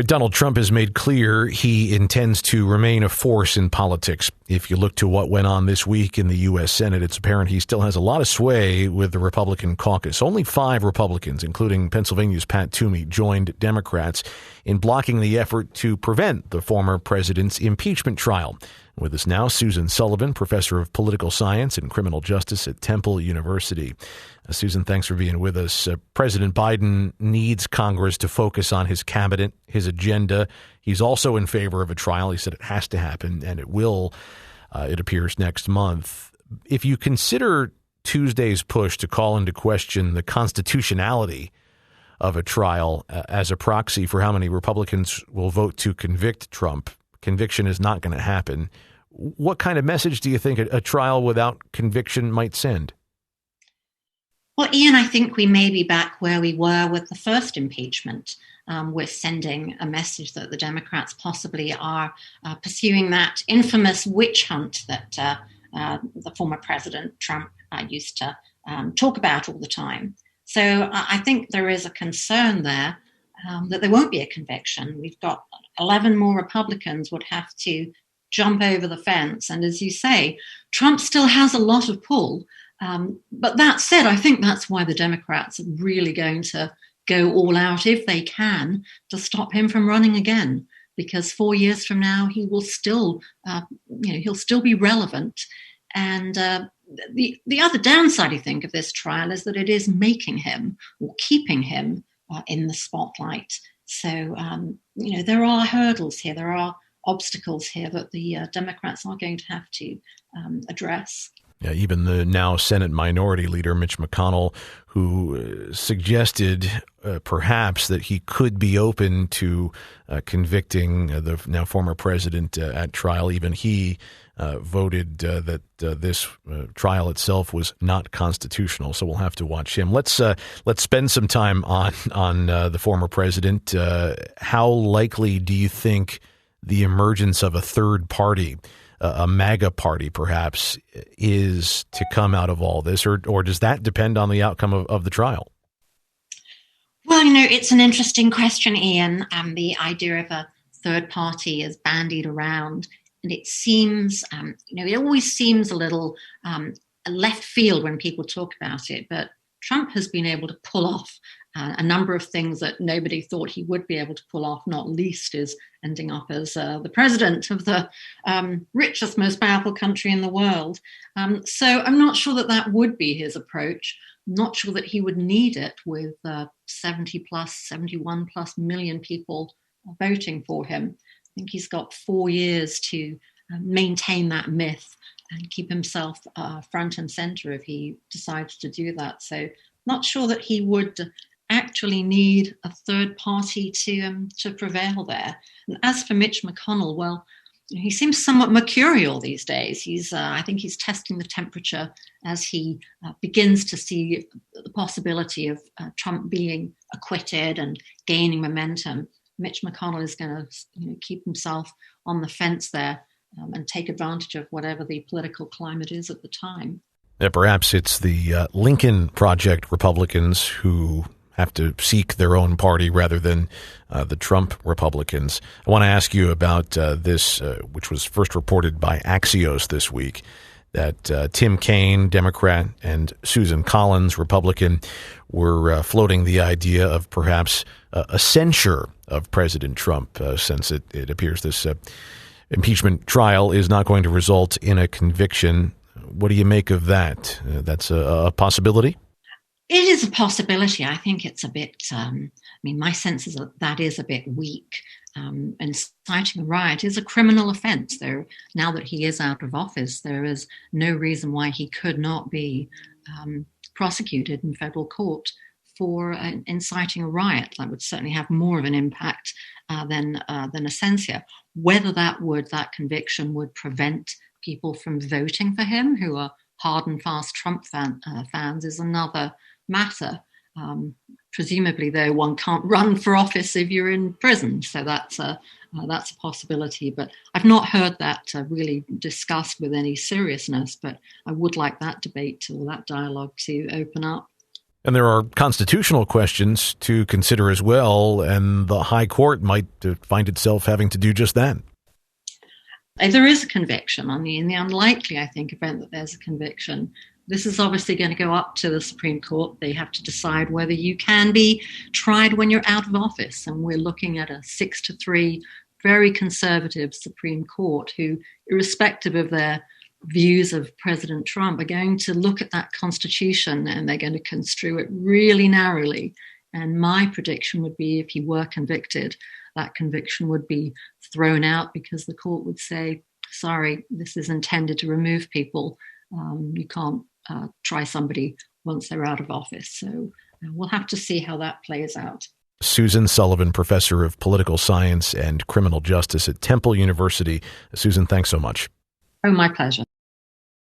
Donald Trump has made clear he intends to remain a force in politics. If you look to what went on this week in the U.S. Senate, it's apparent he still has a lot of sway with the Republican caucus. Only 5 Republicans, including Pennsylvania's Pat Toomey, joined Democrats in blocking the effort to prevent the former president's impeachment trial. With us now, Susan Sullivan, professor of political science and criminal justice at Temple University. Susan, thanks for being with us. President Biden needs Congress to focus on his cabinet, his agenda. He's also in favor of a trial. He said it has to happen, and it will, it appears, next month. If you consider Tuesday's push to call into question the constitutionality of a trial as a proxy for how many Republicans will vote to convict Trump, conviction is not going to happen. What kind of message do you think a trial without conviction might send? Well, Ian, I think we may be back where we were with the first impeachment. We're sending a message that the Democrats possibly are pursuing that infamous witch hunt that the former President Trump used to talk about all the time. So I think there is a concern there that there won't be a conviction. We've got 11 more Republicans would have to jump over the fence. And as you say, Trump still has a lot of pull. But that said, I think that's why the Democrats are really going to go all out, if they can, to stop him from running again. Because 4 years from now, he will still, he'll still be relevant. And the other downside, I think, of this trial is that it is making him or keeping him in the spotlight. So, there are hurdles here. There are obstacles here that the Democrats are going to have to address. Yeah, even the now Senate Minority Leader, Mitch McConnell, who suggested perhaps that he could be open to convicting the now former president at trial, even he voted that this trial itself was not constitutional. So we'll have to watch him. Let's spend some time on the former president. How likely do you think the emergence of a third party, a MAGA party perhaps, is to come out of all this, or does that depend on the outcome of the trial? Well, it's an interesting question, Ian. The idea of a third party is bandied around, and it seems, it always seems a little left field when people talk about it, but Trump has been able to pull off a number of things that nobody thought he would be able to pull off, not least is ending up as the president of the richest, most powerful country in the world. So I'm not sure that would be his approach. I'm not sure that he would need it with 71 plus million people voting for him. I think he's got 4 years to maintain that myth and keep himself front and center if he decides to do that. So not sure that he would actually need a third party to prevail there. And as for Mitch McConnell, well, he seems somewhat mercurial these days. I think he's testing the temperature as he begins to see the possibility of Trump being acquitted and gaining momentum. Mitch McConnell is going to keep himself on the fence there and take advantage of whatever the political climate is at the time. Yeah, perhaps it's the Lincoln Project Republicans who have to seek their own party rather than the Trump Republicans. I want to ask you about this, which was first reported by Axios this week, that Tim Kaine, Democrat, and Susan Collins, Republican, were floating the idea of perhaps a censure of President Trump, since it appears this impeachment trial is not going to result in a conviction. What do you make of that? That's a possibility? It is a possibility. I think it's a bit, my sense is that is a bit weak. Inciting a riot is a criminal offense. Now that he is out of office, there is no reason why he could not be prosecuted in federal court for inciting a riot. That would certainly have more of an impact than a censure. Whether that conviction would prevent people from voting for him who are hard and fast Trump fans is another matter. Presumably, though, one can't run for office if you're in prison, so that's a possibility. But I've not heard that really discussed with any seriousness. But I would like that debate or that dialogue to open up. And there are constitutional questions to consider as well, and the High Court might find itself having to do just that. If there is a conviction, in the unlikely, I think, event that there's a conviction, this is obviously going to go up to the Supreme Court. They have to decide whether you can be tried when you're out of office. And we're looking at a 6-3, very conservative Supreme Court who, irrespective of their views of President Trump, are going to look at that Constitution and they're going to construe it really narrowly. And my prediction would be if he were convicted, that conviction would be thrown out because the court would say, sorry, this is intended to remove people. You can't try somebody once they're out of office. So we'll have to see how that plays out. Susan Sullivan, professor of political science and criminal justice at Temple University. Susan, thanks so much. Oh, my pleasure.